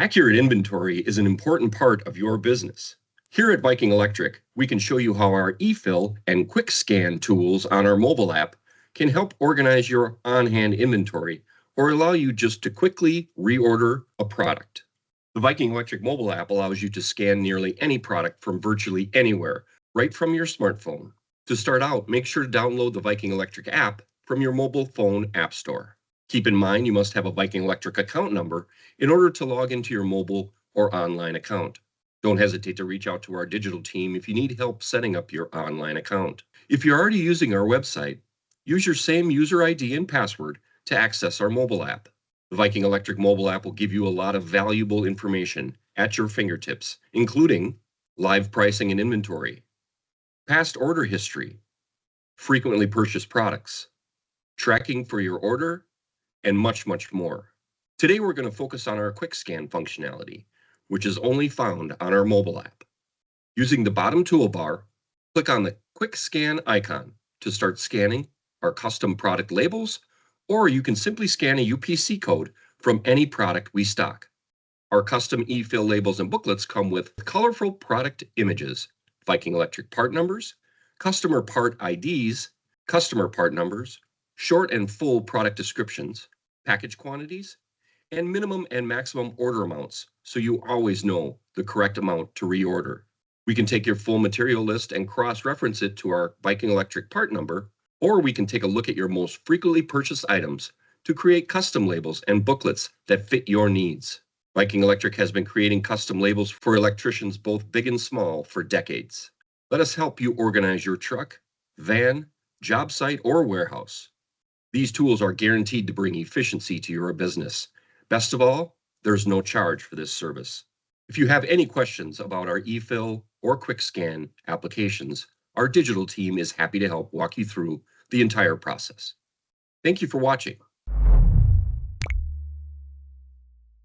Accurate inventory is an important part of your business. Here at Viking Electric, we can show you how our eFill and Quick Scan tools on our mobile app can help organize your on-hand inventory or allow you just to quickly reorder a product. The Viking Electric mobile app allows you to scan nearly any product from virtually anywhere, right from your smartphone. To start out, make sure to download the Viking Electric app from your mobile phone app store. Keep in mind you must have a Viking Electric account number in order to log into your mobile or online account. Don't hesitate to reach out to our digital team if you need help setting up your online account. If you're already using our website, use your same user ID and password to access our mobile app. The Viking Electric mobile app will give you a lot of valuable information at your fingertips, including live pricing and inventory, past order history, frequently purchased products, tracking for your order, and much, much more. Today, we're going to focus on our Quick Scan functionality, which is only found on our mobile app. Using the bottom toolbar, click on the Quick Scan icon to start scanning our custom product labels, or you can simply scan a UPC code from any product we stock. Our custom eFill labels and booklets come with colorful product images, Viking Electric part numbers, customer part IDs, customer part numbers, short and full product descriptions, package quantities, and minimum and maximum order amounts, so you always know the correct amount to reorder. We can take your full material list and cross-reference it to our Viking Electric part number, or we can take a look at your most frequently purchased items to create custom labels and booklets that fit your needs. Viking Electric has been creating custom labels for electricians both big and small for decades. Let us help you organize your truck, van, job site, or warehouse. These tools are guaranteed to bring efficiency to your business. Best of all, there's no charge for this service. If you have any questions about our eFill or Quick Scan applications, our digital team is happy to help walk you through the entire process. Thank you for watching.